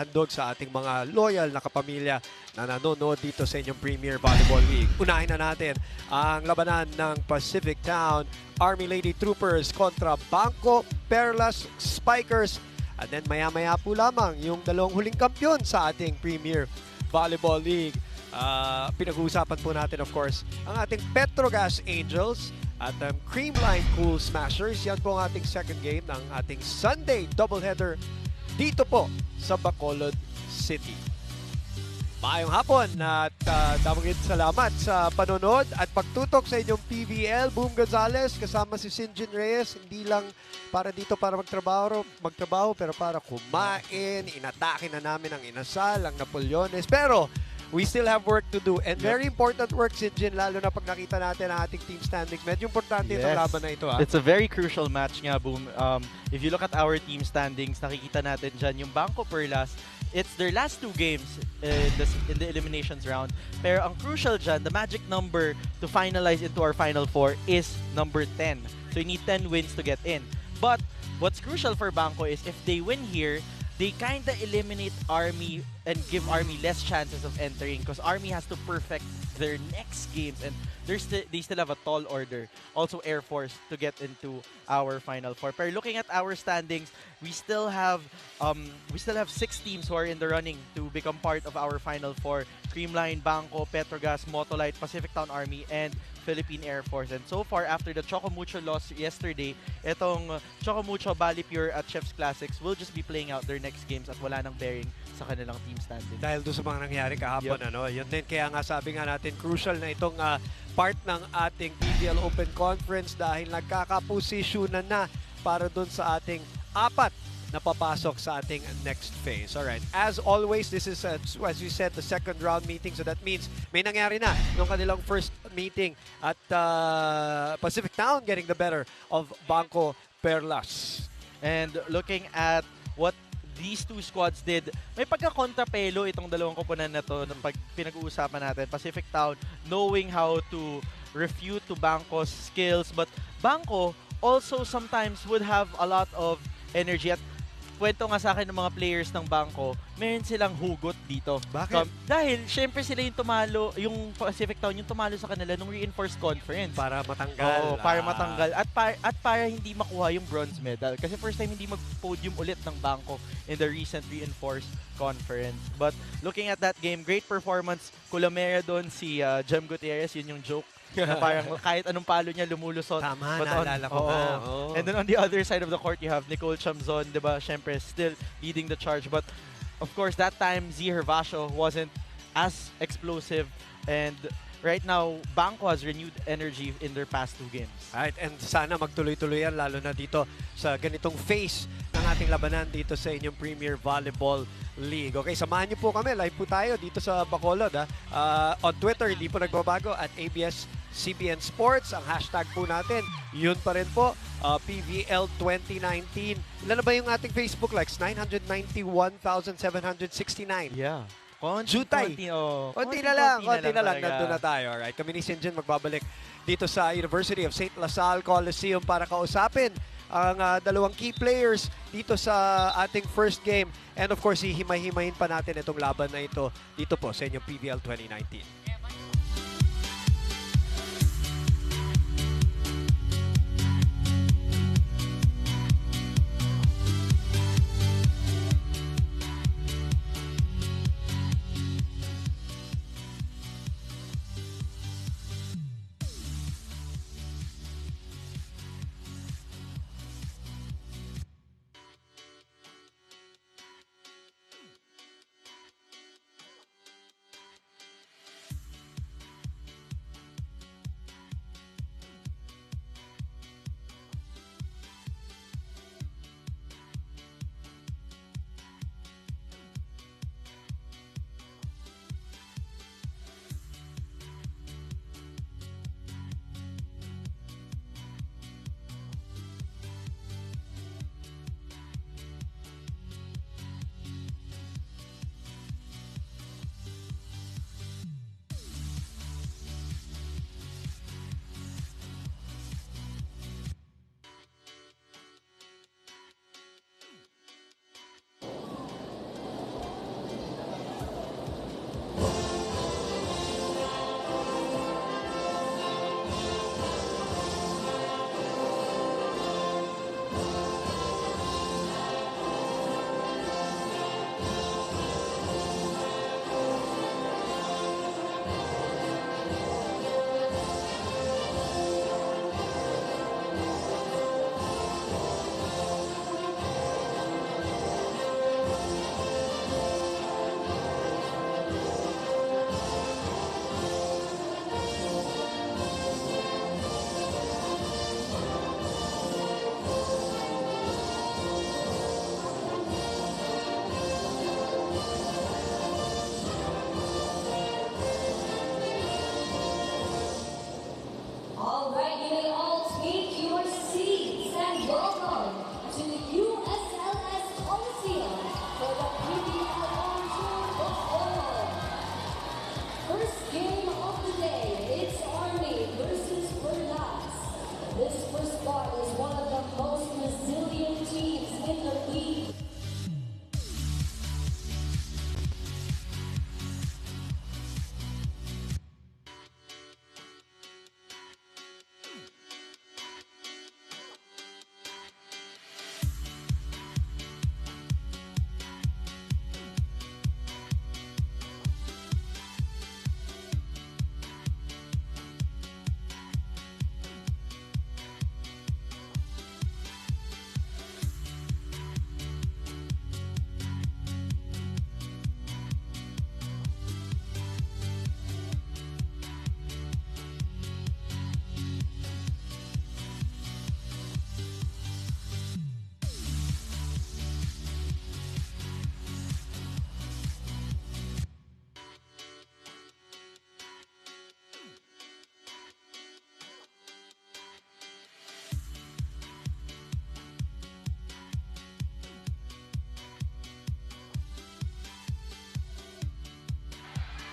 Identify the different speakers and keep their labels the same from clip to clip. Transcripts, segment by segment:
Speaker 1: handog sa ating mga loyal na kapamilya na nanonood dito sa inyong Premier Volleyball League. Unahin na natin ang labanan ng PacificTown-Army Lady Troopers kontra BanKo Perlas Spikers. And then maya-maya po lamang yung dalawang huling kampiyon sa ating Premier Volleyball League. Pinag-uusapan po natin of course ang ating Petrogas Angels at Creamline Cool Smashers. Yan po ang ating second game ng ating Sunday doubleheader dito po sa Bacolod City. Maayong hapon at damagin salamat sa panonood at pagtutok sa inyong PVL. Boom Gonzales kasama si Sinjin Reyes. Hindi lang para dito para magtrabaho pero para kumain. Inatake na namin ang inasal, ang Napoleones. Pero we still have work to do. And very important work, Sinjin, lalo na pag nakita natin ang ating team standings. Medyo importante itong laban na ito.
Speaker 2: It's a very crucial match nga, Boom. If you look at our team standings, nakikita natin dyan yung BanKo Perlas. It's their last two games in the eliminations round. Pero ang crucial dyan, the magic number to finalize into our Final Four is number 10. So you need 10 wins to get in. But what's crucial for BanKo is if they win here, they kind of eliminate Army and give Army less chances of entering because Army has to perfect their next games and they still have a tall order. Also Air Force to get into our Final Four. But looking at our standings, we still have 6 teams who are in the running to become part of our Final Four. Creamline, BanKo, Petrogas, Motolite, PacificTown-Army, and Philippine Air Force. And so far, after the Chocomucho loss yesterday, itong Chocomucho, Bali Pure at Chef's Classics will just be playing out their next games at wala nang bearing sa kanilang team standing.
Speaker 1: Dahil doon sa mga nangyari kahapon, yun din. Kaya nga sabi nga natin, crucial na itong part ng ating PVL Open Conference dahil nagkakaposisyonan na para doon sa ating apat na papasok sa ating next phase. Alright, as always, this is, as you said, the second round meeting. So that means may nangyari na nung kanilang first meeting at Pacific Town getting the better of BanKo Perlas.
Speaker 2: And looking at what these two squads did, may pagka-kontrapelo itong dalawang koponan na to ng pag pinag-uusapan natin. Pacific Town knowing how to refute to BanKo's skills, but BanKo also sometimes would have a lot of energy. At kwento nga sa akin ng mga players ng BanKo, meron silang hugot dito.
Speaker 1: Bakit?
Speaker 2: Dahil syempre sila yung tumalo, yung Pacific Town yung tumalo sa kanila nung reinforced conference.
Speaker 1: Para matanggal.
Speaker 2: Oo, para matanggal. At para hindi makuha yung bronze medal. Kasi first time hindi mag-podium ulit ng BanKo in the recent reinforced conference. But looking at that game, great performance. Kulamera doon, si Jem Gutierrez, yun yung joke. Na parang kahit anong palo niya lumulusot.
Speaker 1: Tama, naalala ko nga.
Speaker 2: And then on the other side of the court, you have Nicole Chamzon, di ba? Siyempre, still leading the charge. But of course, that time, Z Hervasio wasn't as explosive. And right now, BanKo has renewed energy in their past two games.
Speaker 1: Right, and sana magtuloy-tuloy yan, lalo na dito sa ganitong phase ng ating labanan dito sa inyong Premier Volleyball League. Okay, samahan niyo po kami. Live po tayo dito sa Bacolod. On Twitter, hindi po nagbabago at ABS-CBN Sports. Ang hashtag po natin, yun pa rin po, PVL 2019. Ilan na ba yung ating Facebook likes? 991,769.
Speaker 2: Yeah.
Speaker 1: Konti na lang. Nandun na tayo. Alright, kami ni Sinjin magbabalik dito sa University of St. LaSalle Coliseum para kausapin ang dalawang key players dito sa ating first game. And of course, hihimay-himayin pa natin itong laban na ito dito po sa inyong PVL 2019.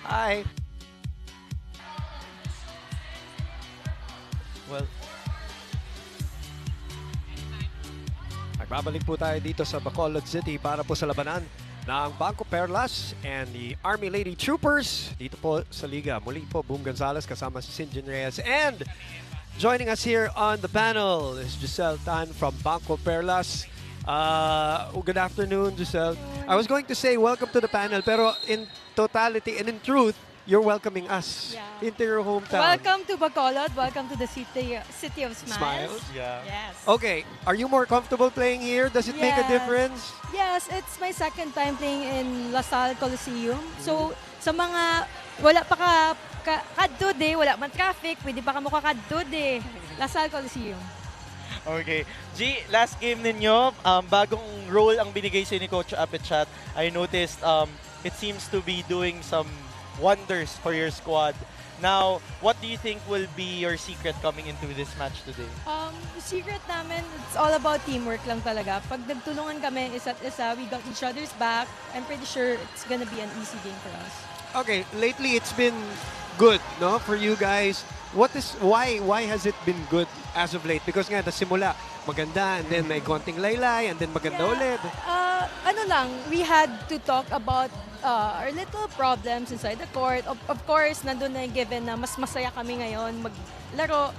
Speaker 1: Hi.
Speaker 2: Well,
Speaker 1: Nagbabalik po tayo dito sa Bacolod City para po sa labanan ng BanKo Perlas and the Army Lady Troopers dito po sa Liga. Muli po, Boom Gonzalez kasama si Sinjin Reyes. And joining us here on the panel is Giselle Tan from BanKo Perlas. Good afternoon, Giselle. I was going to say welcome to the panel, pero in totality and in truth, you're welcoming us into your hometown.
Speaker 3: Welcome to Bacolod. Welcome to the city of Smiles.
Speaker 2: yeah.
Speaker 3: Yes.
Speaker 1: Okay, are you more comfortable playing here? Does it make a
Speaker 3: Yes.
Speaker 1: difference?
Speaker 3: Yes, it's my second time playing in La Salle Coliseum. So, sa mga wala pa kadtud wala man traffic, pwede pa ka makakadtud La Salle Coliseum.
Speaker 2: Okay. G, last game ninyo, bagong role ang binigay sa ni Coach Apichat. I noticed it seems to be doing some wonders for your squad. Now, what do you think will be your secret coming into this match today?
Speaker 3: The secret namin, it's all about teamwork lang talaga. Pag nagtulungan kami isa't isa, we got each other's back. I'm pretty sure it's gonna be an easy game for us.
Speaker 1: Okay, lately it's been good, no, for you guys. Why has it been good as of late? Because nga simula maganda and then may konting laylay and then maganda ulit.
Speaker 3: Ano lang, we had to talk about our little problems inside the court. Of course, nandun na yung given na mas masaya kami ngayon maglaro.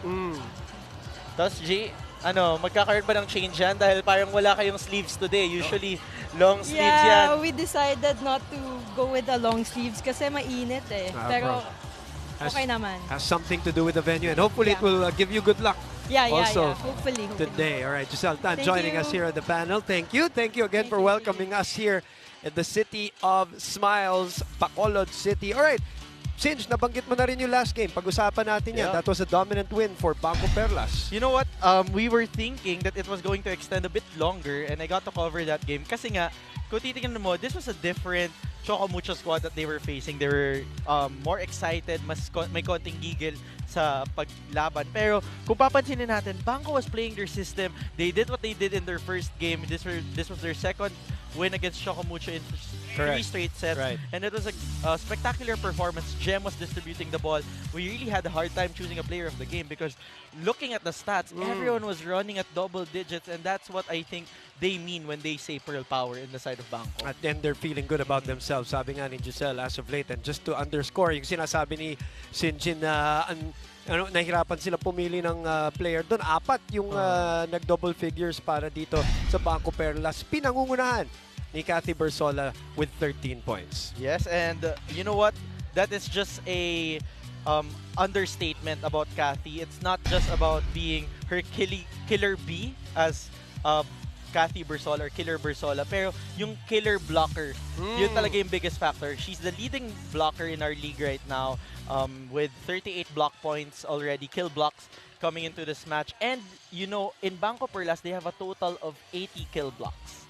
Speaker 2: Tapos G, magkakaroon ba ng change yan? Dahil parang wala kayong sleeves today. Usually, long sleeves yan.
Speaker 3: Yeah, we decided not to go with the long sleeves kasi mainit Pero okay naman.
Speaker 1: Has something to do with the venue and hopefully it will give you good luck.
Speaker 3: Yeah.
Speaker 1: Also,
Speaker 3: Hopefully.
Speaker 1: today. All right, Giselle Tan
Speaker 3: Thank
Speaker 1: joining
Speaker 3: you.
Speaker 1: us here at the panel. Thank you. Thank you again
Speaker 3: Thank
Speaker 1: for
Speaker 3: you.
Speaker 1: welcoming us here in the city of Smiles, Bacolod City. All right, Sinj, nabanggit mo na rin yung last game. Pag-usapan natin yan.
Speaker 2: Yeah.
Speaker 1: That was a dominant win for BanKo Perlas.
Speaker 2: You know what? We were thinking that it was going to extend a bit longer and I got to cover that game. Kasi nga, kung titignan mo, this was a different Choco Mucho squad that they were facing. They were more excited, may konting gigil sa paglaban. Pero kung papansinin natin, BanKo was playing their system. They did what they did in their first game. This was their second win against Choco Mucho in 3 straight sets.
Speaker 1: Right.
Speaker 2: And it was a spectacular performance. Gem was distributing the ball. We really had a hard time choosing a player of the game because looking at the stats, everyone was running at double digits and that's what I think they mean when they say Pearl Power in the side of BanKo.
Speaker 1: At then they're feeling good about themselves. Sabi nga ni Giselle as of late. And just to underscore, yung sinasabi ni Sinjin na nahirapan sila pumili ng player doon. 4 yung nag-double figures para dito sa BanKo Perlas. Pinangungunahan ni Cathy Bersola with 13 points.
Speaker 2: Yes, and you know what? That is just a understatement about Cathy. It's not just about being her killer bee as Cathy Bersola or Killer Bersola, pero yung killer blocker, yun talaga yung biggest factor. She's the leading blocker in our league right now with 38 block points already, kill blocks coming into this match. And you know, in BanKo Perlas, they have a total of 80 kill blocks.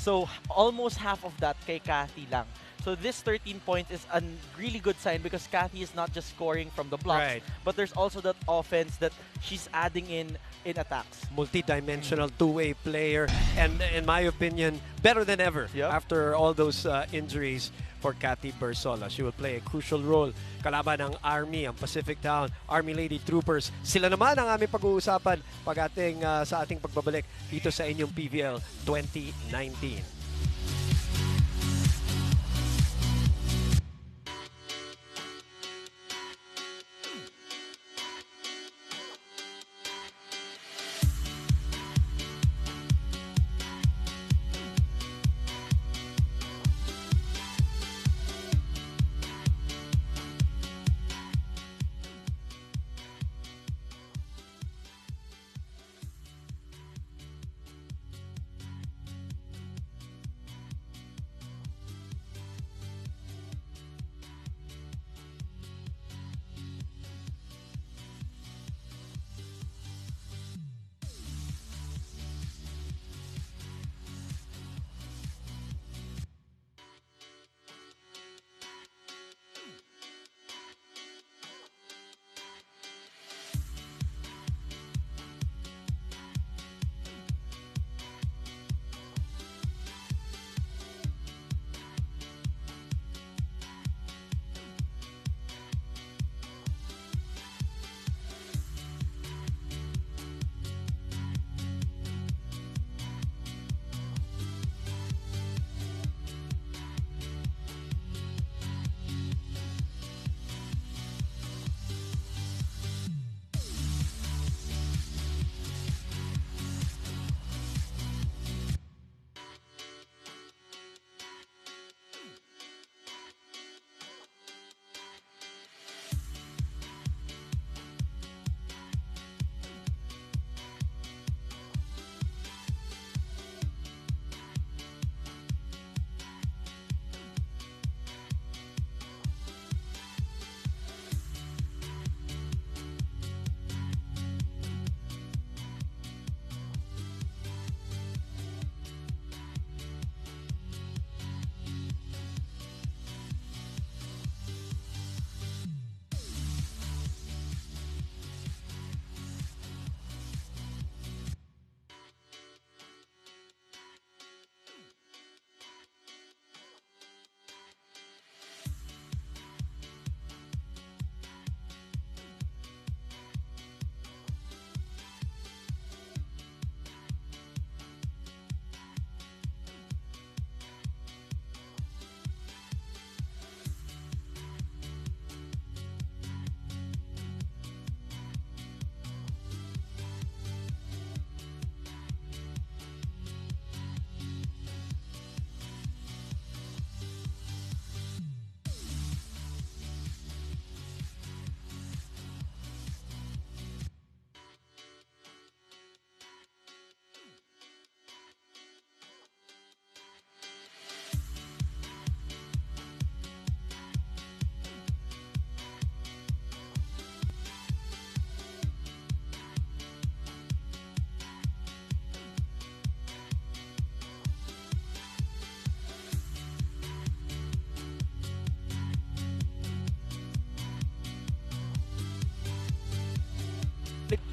Speaker 2: So, almost half of that kay Cathy lang. So, this 13 points is a really good sign because Cathy is not just scoring from the blocks, but there's also that offense that she's adding in attacks.
Speaker 1: Multi-dimensional two-way player and in my opinion, better than ever after all those injuries for Cathy Bersola. She will play a crucial role kalaban ng Army, ang PacificTown-Army Lady Troopers. Sila naman ang aming pag-uusapan sa ating pagbabalik dito sa inyong PVL 2019.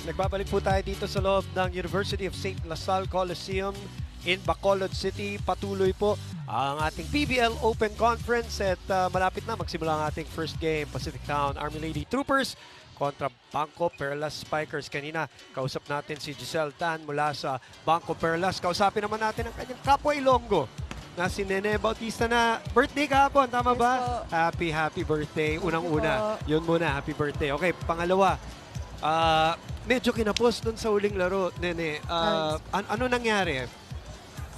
Speaker 1: Nagbabalik po tayo dito sa loob ng University of St. LaSalle Coliseum in Bacolod City. Patuloy po ang ating PBL Open Conference at malapit na magsimula ang ating first game. PacificTown-Army Lady Troopers kontra BanKo Perlas Spikers. Kanina, kausap natin si Giselle Tan mula sa BanKo Perlas. Kausapin naman natin ang kanyang kapwa Ilonggo na si Nene Bautista na birthday kahapon. Tama
Speaker 4: Yes
Speaker 1: ba?
Speaker 4: po.
Speaker 1: Happy birthday. Unang-una.
Speaker 4: po.
Speaker 1: Yun muna, happy birthday. Okay, pangalawa. Medyo kinapos dun sa huling laro, Nene. Ano nangyari?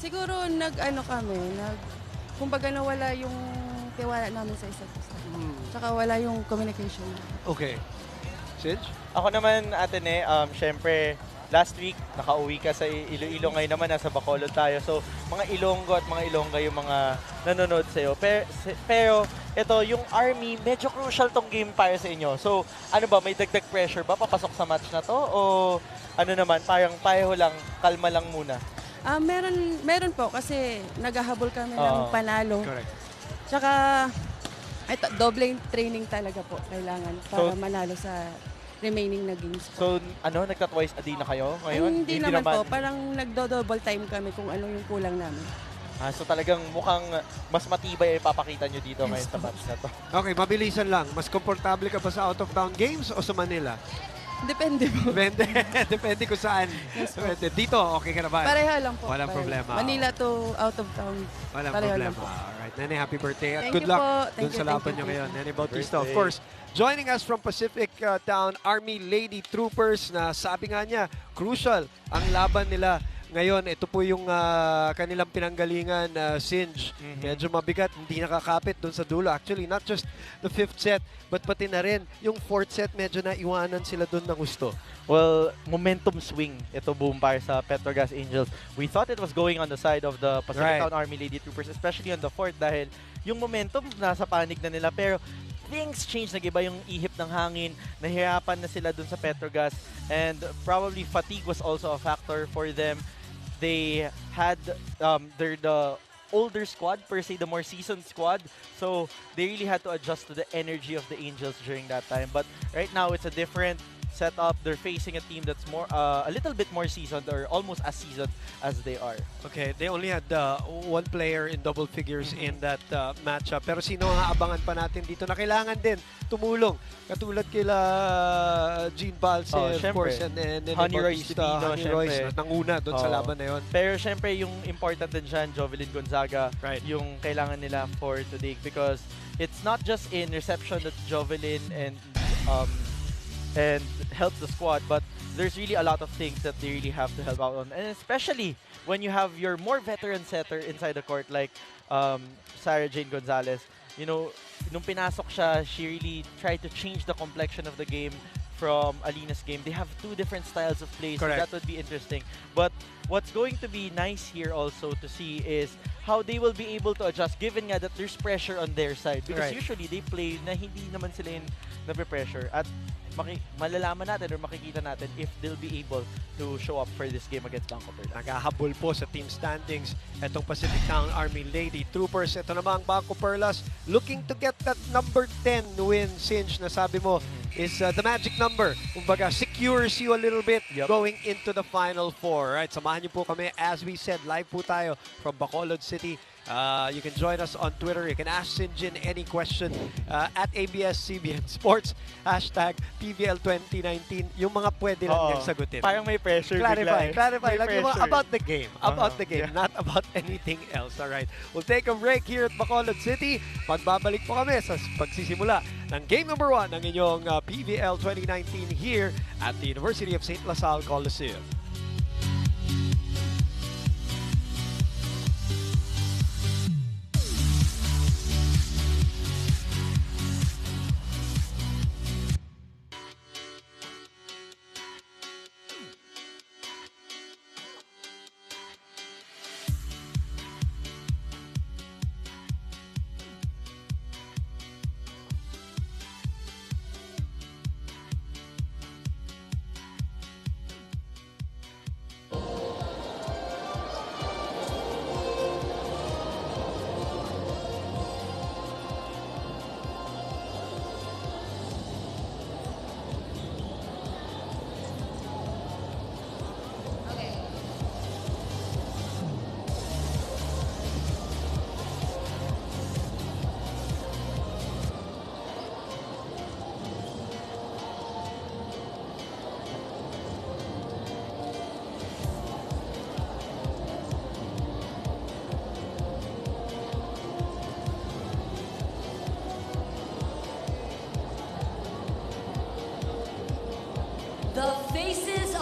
Speaker 4: Siguro kumbaga nawala yung tiwala namin sa isa't isa. Tsaka wala yung communication.
Speaker 1: Okay. Sidge?
Speaker 2: Ako naman, Ate Ne, syempre, last week, nakauwi ka sa Iloilo. Ngayon naman, nasa Bacolod tayo. So, mga Ilonggo at mga Ilongga yung mga nanonood sa'yo. Pero ito, yung Army, medyo crucial tong game para sa inyo. So, ano ba, may dagdag pressure ba papasok sa match na to? O ano naman, parang pareho lang, kalma lang muna?
Speaker 4: Meron po kasi naghahabol kami ng panalo.
Speaker 1: Correct.
Speaker 4: Tsaka ito, doble training talaga po kailangan para manalo sa remaining na games po.
Speaker 2: So, nagta-twice a day na kayo
Speaker 4: Ay,
Speaker 2: ngayon?
Speaker 4: hindi naman po, parang nagdo-double time kami kung ano yung kulang namin.
Speaker 2: So talagang mukhang mas matibay ay papakita nyo dito ngayon sa match na to.
Speaker 1: Okay, mabilisan lang. Mas komportable ka ba sa out-of-town games o sa Manila?
Speaker 4: Depende po.
Speaker 1: Depende. Depende kung saan. Depende. Dito, okay ka na ba?
Speaker 4: Pareho lang po.
Speaker 1: Walang
Speaker 4: pareho.
Speaker 1: problema.
Speaker 4: Manila to out of town.
Speaker 1: Walang
Speaker 4: Pareho
Speaker 1: problema.
Speaker 4: lang po.
Speaker 1: Alright. Nene, happy birthday. At
Speaker 4: Thank
Speaker 1: good
Speaker 4: you
Speaker 1: luck
Speaker 4: po.
Speaker 1: dun sa laban nyo ngayon. Nene Bautista, of course. Joining us from PacificTown-Army Lady Troopers na sabi nga niya, crucial ang laban nila ngayon. Ito po yung kanilang pinanggalingan, Singe. Medyo mabigat, hindi nakakapit doon sa dulo. Actually, not just the 5th set, but pati na rin yung 4th set, medyo naiwanan sila doon ng gusto.
Speaker 2: Well, momentum swing ito boom para sa Petrogas Angels. We thought it was going on the side of the PacificTown-Army Lady Troopers, especially on the 4th dahil yung momentum nasa panig na nila. Pero things changed, nag-iba yung ihip ng hangin, nahirapan na sila dun sa Petrogas, and probably fatigue was also a factor for them. They had, they're the older squad, per se, the more seasoned squad, so they really had to adjust to the energy of the Angels during that time. But right now, it's a different setup. They're facing a team that's more, a little bit more seasoned, or almost as seasoned as they are.
Speaker 1: Okay, they only had one player in double figures in that matchup. Pero sino ang aabangan pa natin dito na kailangan din tumulong? Katulad kila Jean Balse, of course, and
Speaker 2: Honey Royce Divino,
Speaker 1: Honey Royce, nanguna doon sa laban na yun.
Speaker 2: Pero syempre, yung important din dyan, Jovelyn Gonzaga,
Speaker 1: Right.
Speaker 2: yung kailangan nila for today, because it's not just in reception that Jovelyn and helps the squad, but there's really a lot of things that they really have to help out on, and especially when you have your more veteran setter inside the court like Sarah Jane Gonzalez. You know, nung pinasok siya, she really tried to change the complexion of the game from Alina's game. They have two different styles of play, so
Speaker 1: Correct.
Speaker 2: that would be interesting. But what's going to be nice here also to see is how they will be able to adjust given nga that there's pressure on their side. Because
Speaker 1: Right.
Speaker 2: usually they play na hindi naman sila yung nape-pressure. At malalaman natin or makikita natin if they'll be able to show up for this game against BanKo Perlas.
Speaker 1: Naghahabol po sa team standings itong PacificTown-Army Lady Troopers. Ito naman ang BanKo Perlas looking to get that number 10 win, Singe, na sabi mo is the magic number. Kumbaga, secures you a little bit going into the Final Four. Right? Samahan niyo po kami. As we said, live po tayo from Bacolod City. You can join us on Twitter. You can ask Sinjin any question at ABS-CBN Sports, hashtag PBL2019. Yung mga pwede lang niyang sagutin.
Speaker 2: Parang may pressure
Speaker 1: Clarify
Speaker 2: bigla.
Speaker 1: lang yung mga about the game. About the game,
Speaker 2: Yeah.
Speaker 1: not about anything else. Alright. We'll take a break here at Bacolod City. Pagbabalik po kami sa pagsisimula ng game number 1 ng inyong PBL 2019 here at the University of St. LaSalle Coliseum.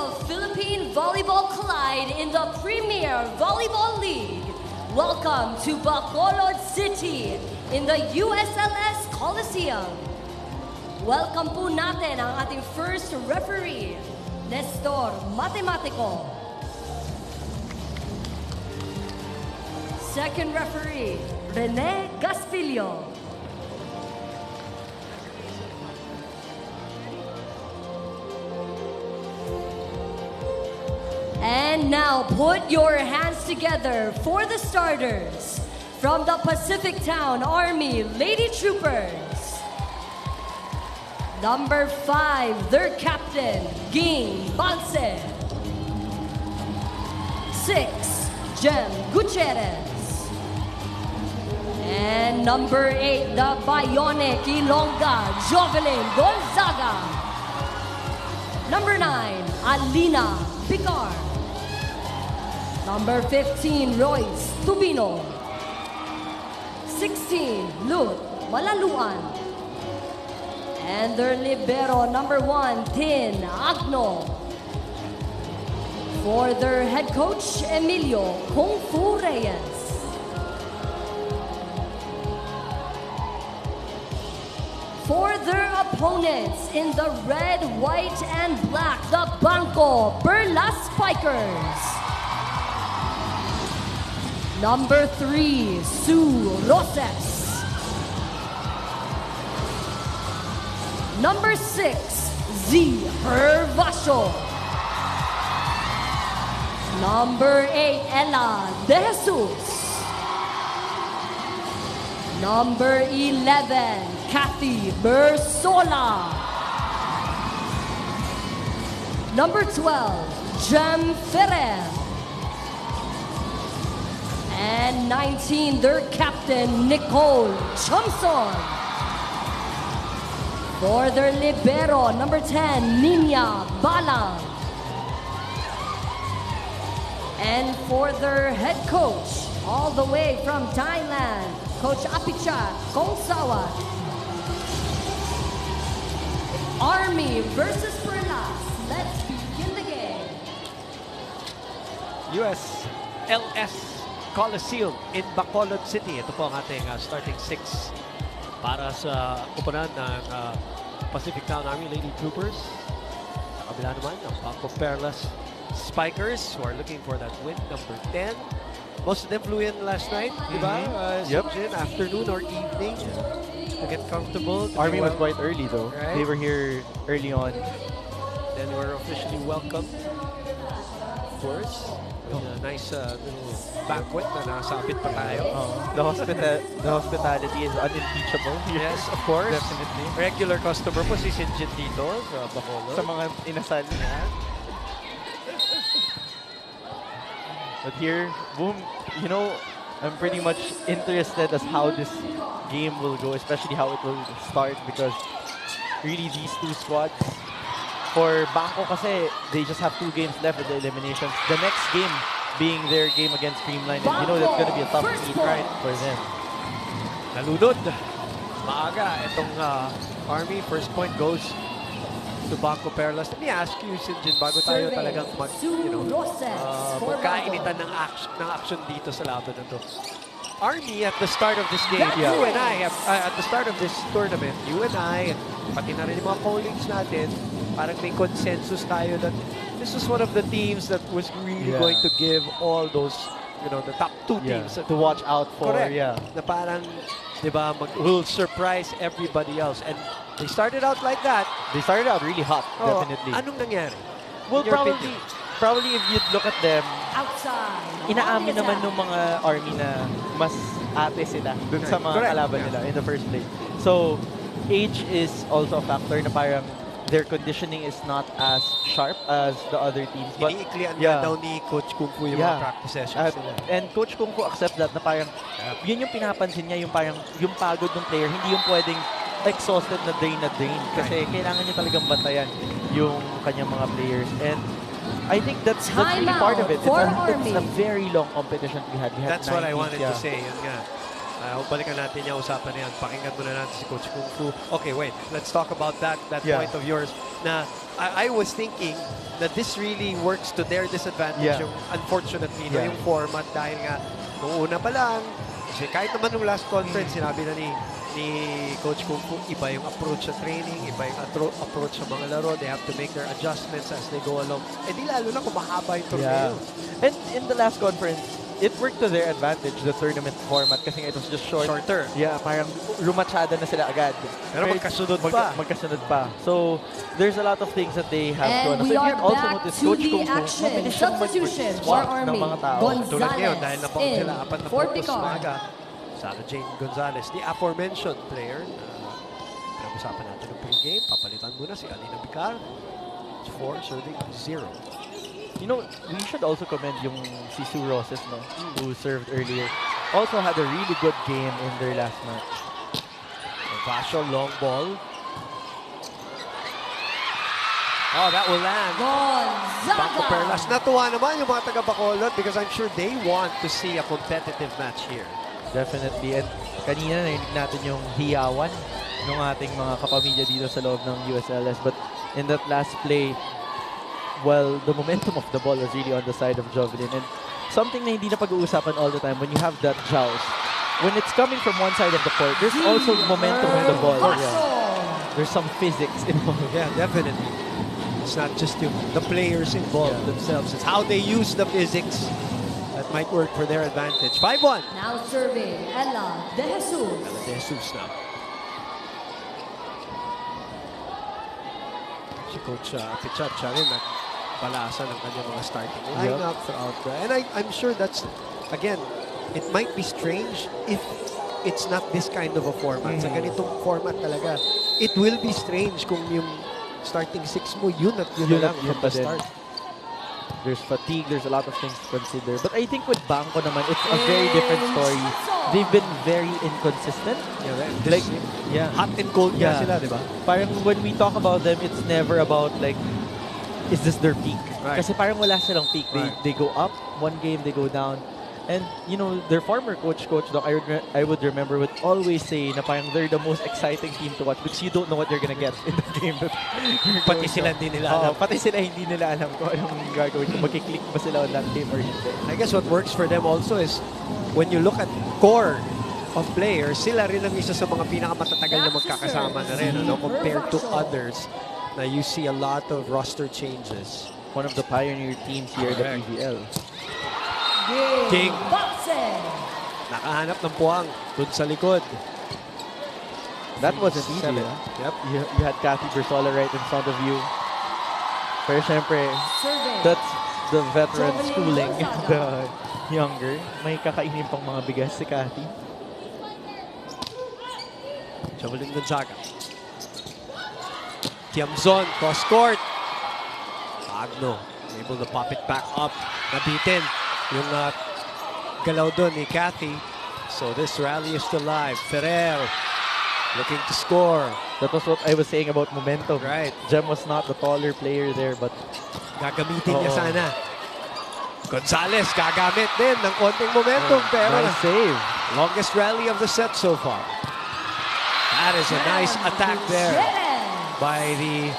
Speaker 5: of Philippine Volleyball collide in the Premier Volleyball League. Welcome to Bacolod City in the USLS Coliseum. Welcome po natin ang ating first referee, Nestor Matematico. Second referee, Rene Gaspillo. And now put your hands together for the starters from the PacificTown-Army Lady Troopers. Number 5, their captain, Ging Banse. 6, Jem Gutierrez. And number 8, the Bionic Ilongga, Jovelyn Gonzaga. Number 9, Alina Picar. Number 15, Royce Tubino. 16, Lut Malaluan. And their libero, number 1, Tin Agno. For their head coach, Emilio Kung Fu Reyes. For their opponents in the red, white, and black, the BanKo Perlas Spikers. Number 3, Sue Roses. Number 6, Z Hervasio. Number 8, Ella De Jesus. Number 11, Kathy Bersola. Number 12, Jem Ferrer. And 19, their captain, Nicole Chomson. For their libero, number 10, Nina Balang. And for their head coach, all the way from Thailand, Coach Apichat Kongsawat. Army versus Perlas. Let's begin the game.
Speaker 1: USLS Coliseum in Bacolod City. Ito po ang ating starting 6 para sa kupunan ng PacificTown-Army Lady Troopers. Sa kabila naman, ang BanKo Perlas Spikers who are looking for that win, number 10. Most of them flew in last night, di ba?
Speaker 2: Yep.
Speaker 1: Afternoon or evening to get comfortable.
Speaker 2: Army was quite early though.
Speaker 1: Right.
Speaker 2: They were here early on.
Speaker 1: Then we're officially welcomed, of course. With a nice little banquet na nasabit pa tayo.
Speaker 2: The hospitality is unimpeachable.
Speaker 1: Yes, of course.
Speaker 2: Definitely.
Speaker 1: Regular customer po si Sinjin dito sa Bacolod.
Speaker 2: Sa mga inasal niya. But here, boom, you know, I'm pretty much interested as how this game will go, especially how it will start, because really these two squads, for BanKo kasi, they just have 2 games left with the eliminations. The next game being their game against Streamline, and you know that's going to be a tough meet for them.
Speaker 1: Nalunod. Maaga itong Army. First point goes to BanKo Perlas. Let me ask you, Sinjin, bago tayo talagang magkainitan ng action dito sa laban na to. Army, at the start of this game, you and I, at the start of this tournament, you and I, pati na rin yung mga colleagues natin, parang may consensus tayo that this is one of the teams that was really going to give all those, the top 2 teams
Speaker 2: to watch out for.
Speaker 1: Correct.
Speaker 2: Yeah.
Speaker 1: Na parang, di ba, will surprise everybody else. And they started out like that.
Speaker 2: They started out really hot, definitely.
Speaker 1: Anong nangyari?
Speaker 2: Well, probably if you'd look at them,
Speaker 5: Outside.
Speaker 2: inaamin naman ng mga Army na mas ate sila dun sa mga kalaban nila in the first place. So, age is also a factor na parang their conditioning is not as sharp as the other teams. But
Speaker 1: iniiklian nga daw ni Coach Kung Fu yung mga practice sessions nila.
Speaker 2: And Coach Kung Fu accept that na parang yun yung pinapansin niya, yung parang yung pagod ng player, hindi yung pwedeng exhausted na drain. Kasi kailangan niya talagang bantayan yung kanyang mga players. And I think that's really part of it. It's a very long competition we had.
Speaker 1: That's what I wanted to say. Yun nga. Balikan natin yung usapan na yan. Pakinggan muna natin si Coach Kung Fu. Okay, wait. Let's talk about that point of yours. Na I was thinking that this really works to their disadvantage. Yung, unfortunately, no, yung format dahil nga nung una pa lang, kasi kahit naman nung last conference, sinabi na ni Coach Kung Fu, iba yung approach sa training, iba yung approach sa mga laro. They have to make their adjustments as they go along. Eh di lalo na kung mahaba yung torneo.
Speaker 2: And in the last conference, it worked to their advantage, the tournament format, kasi it was just shorter. Yeah, parang lumatsada na sila agad.
Speaker 1: Pero magkasunod pa.
Speaker 2: Magkasunod pa. So, there's a lot of things that they have to.
Speaker 5: And we are back to the action. Substitution for
Speaker 2: ng
Speaker 5: Army.
Speaker 2: mga tao.
Speaker 1: Tulad ngayon, dahil
Speaker 5: Gonzalez
Speaker 1: napang sila,
Speaker 5: in.
Speaker 1: 4 na
Speaker 5: For
Speaker 1: puntos
Speaker 5: Picard.
Speaker 1: maga. Sarah Jane Gonzalez, the aforementioned player. Pinag-usapan natin ng pregame. Papalitan muna si Alina Picar. 4 serving 0.
Speaker 2: You know, we should also commend yung si Sue Roses, no, who served earlier. Also had a really good game in their last match.
Speaker 1: Vasho, long ball. Oh, that will land. BanKo Perlas.
Speaker 5: Gonzaga.
Speaker 1: Natuwa naman yung mga taga-Bacolod because I'm sure they want to see a competitive match here.
Speaker 2: Definitely. And kanina narinig natin yung hiyawan ng ating mga kapamilya dito sa loob ng USLS. But in that last play, well, the momentum of the ball was really on the side of Jovelyn. And something na hindi na pag-uusapan all the time, when you have that joust, when it's coming from one side of the court, there's also momentum of the ball. There's some physics involved.
Speaker 1: Yeah, definitely. It's not just the players involved themselves. It's how they use the physics that might work for their advantage. 5-1.
Speaker 5: Now serving Ella De Jesus.
Speaker 1: De Jesus na. Si Coach Pichat siya rin nagbalasa ng kanyang mga starting lineup throughout the... And I'm sure that's, again, it might be strange if it's not this kind of a format. Sa ganitong format talaga, it will be strange kung yung starting 6 mo, yun at yun lang from the start.
Speaker 2: There's fatigue, there's a lot of things to consider. But I think with BanKo naman, it's a very different story. They've been very inconsistent.
Speaker 1: Hot and cold sila, di ba?
Speaker 2: Parang when we talk about them, it's never about like, is this their peak?
Speaker 1: Right.
Speaker 2: Kasi parang wala silang peak. They go up, one game, they go down. And, you know, their former Coach Doc, I would remember, would always say na parang they're the most exciting team to watch because you don't know what you're gonna get in the game.
Speaker 1: Pati sila hindi nila alam.
Speaker 2: Pati sila hindi nila alam kung anong gagawin. Kung makiklik ba sila on that game or hindi.
Speaker 1: I guess what works for them also is when you look at core of players, sila rin ang isa sa mga pinakamatatagal na magkakasama na rin, no? Compared to others na you see a lot of roster changes.
Speaker 2: One of the pioneer teams here at the PVL.
Speaker 1: King.
Speaker 5: Boxing.
Speaker 1: Nakahanap ng puwang dun sa likod.
Speaker 2: That wasn't easy.
Speaker 1: Yep.
Speaker 2: You had Kathy Bersola right in front of you. Pero syempre,
Speaker 5: Serving.
Speaker 2: that's the veteran schooling the younger. May kakainin pang mga bigas si Kathy.
Speaker 1: Javelin Gonzaga. Tiamzon, cross court. Agno, able to pop it back up. Nabitin yung galaw doon ni Kathy. So this rally is still live. Ferrer looking to score.
Speaker 2: That was what I was saying about momentum.
Speaker 1: Right.
Speaker 2: Jem was not the taller player there, but
Speaker 1: Gagamitin niya sana. Gonzalez gagamit din ng konting momentum. Pero
Speaker 2: nice save.
Speaker 1: longest rally of the set so far. That is a nice attack there by the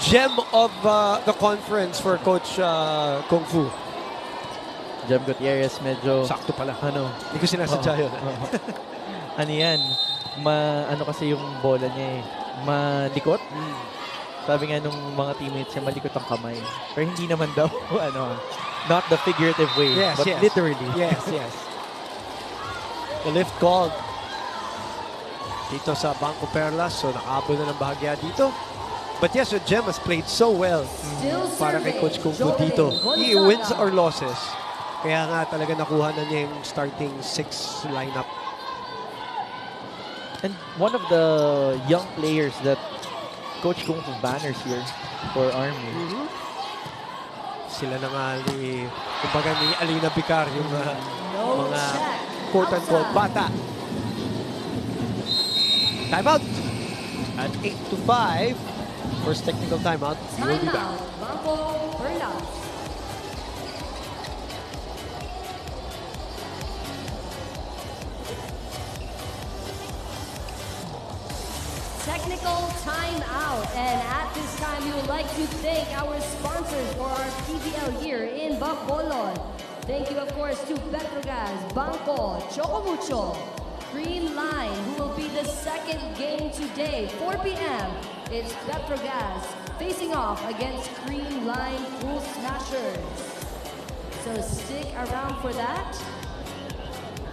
Speaker 1: gem of the conference for Coach Kung Fu.
Speaker 2: Jem Gutierrez medyo...
Speaker 1: Sakto pala.
Speaker 2: Ano?
Speaker 1: Hindi ko sinasadya yun.
Speaker 2: Ano yan? Ano kasi yung bola niya eh. Malikot. Sabi nga nung mga teammates niya, malikot ang kamay. Pero hindi naman daw, not the figurative way, but literally.
Speaker 1: Yes. The lift called dito sa BanKo Perlas. So nakaabot na ng bahagya dito. But yes, Jem has played so well para kay Coach Kung Fu dito. He wins or losses. Kaya nga talaga nakuha na niya yung starting 6 lineup.
Speaker 2: And one of the young players that Coach Kung Fu banners here for Army.
Speaker 1: Sila na nga kumbaga ni Alina Picar, yung mga quote-unquote bata. Timeout at 8-5. First technical timeout. We'll be back.
Speaker 5: BanKo Perlas. technical timeout. And at this time, we would like to thank our sponsors for our PBL year in Bacolod. Thank you, of course, to Petrogas, BanKo, Chocomucho, Green Line, who will be the second game today, 4 p.m. It's Petrogas facing off against Green Line Pool Smashers. So stick around for that.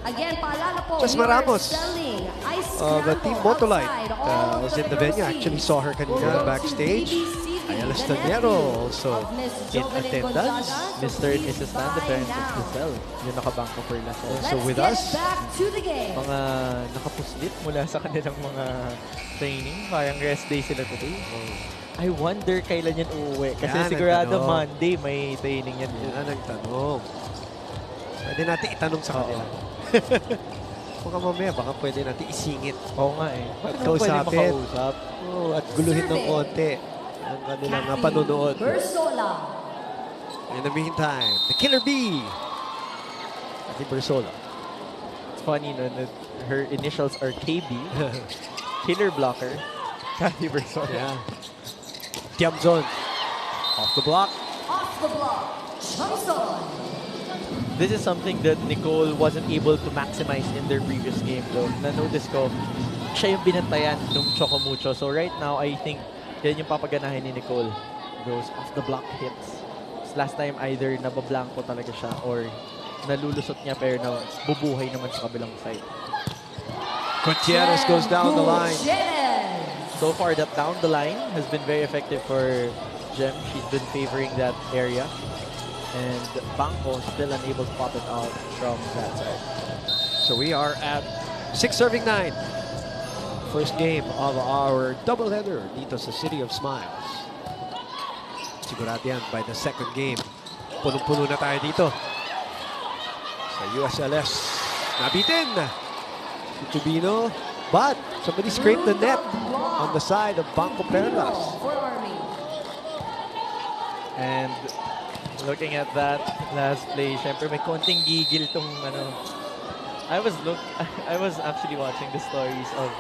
Speaker 5: Again, paalala po,
Speaker 1: Jasmine
Speaker 5: we are
Speaker 1: Ramos
Speaker 5: selling ice
Speaker 1: the
Speaker 5: scramble
Speaker 1: Team Motolite
Speaker 5: outside. All
Speaker 1: is
Speaker 5: of
Speaker 1: in the venue.
Speaker 5: proceeds
Speaker 1: Actually saw her
Speaker 5: will
Speaker 1: kanina
Speaker 5: go to
Speaker 1: backstage.
Speaker 5: BBCB,
Speaker 1: Ayala
Speaker 5: the
Speaker 1: Staniero
Speaker 5: nephew
Speaker 1: also
Speaker 5: of Miss
Speaker 1: in
Speaker 5: Jovelyn
Speaker 1: attendance.
Speaker 5: Gonzaga. So
Speaker 2: Mr. and
Speaker 5: please
Speaker 2: Mrs. Stan, the
Speaker 5: buy
Speaker 2: parents of
Speaker 5: now.
Speaker 2: Giselle. Yung naka-BanKo Perlas.
Speaker 1: Also
Speaker 5: Let's
Speaker 1: with
Speaker 5: get
Speaker 1: us.
Speaker 5: back to the game.
Speaker 2: Mga nakapuslit mula sa kanilang mga training. Parang rest day sila today. I wonder kailan yan uuwi. Kasi
Speaker 1: Yan ang
Speaker 2: sigurado
Speaker 1: tanong.
Speaker 2: Monday may training yan.
Speaker 1: Yan ang tanong. Pwede natin itanong sa kanila. Baka mamaya, baka pwede natin isingit.
Speaker 2: Oo nga eh.
Speaker 1: At
Speaker 2: Ano pwede
Speaker 1: kausapin.
Speaker 2: makausap?
Speaker 1: At guluhin ng
Speaker 5: Survey.
Speaker 1: konti ang kanilang
Speaker 5: Kathy
Speaker 1: panunood.
Speaker 5: Bersola.
Speaker 1: In the meantime, the Killer Bee. Ati Bersola.
Speaker 2: It's funny no, that her initials are KB. Killer blocker. Kathy Berson.
Speaker 1: Yeah. Tiamzon. Off the block.
Speaker 5: Off the block, Johnson.
Speaker 2: This is something that Nicole wasn't able to maximize in their previous game though. Na-notice ko, siya yung binantayan nung Chocomucho. So right now, I think yan yung papaganahin ni Nicole. Those off-the-block hits. Last time, either nabablanko talaga siya or nalulusot niya pero bubuhay naman sa kabilang side.
Speaker 1: Gutierrez goes down the line.
Speaker 5: Gutierrez.
Speaker 2: So far, that down the line has been very effective for Gem. She's been favoring that area. And BanKo still unable to pop it out from that side.
Speaker 1: So we are at 6 serving 9. First game of our doubleheader dito sa City of Smiles. Sigurado yan by the second game. Punong-puno na tayo dito. Sa USLS. Nabitin. Si Tubino. But somebody scraped the net on the side of BanKo Perlas.
Speaker 5: For Army.
Speaker 2: And looking at that last play, syempre may konting gigil tong ano. I was actually watching the stories of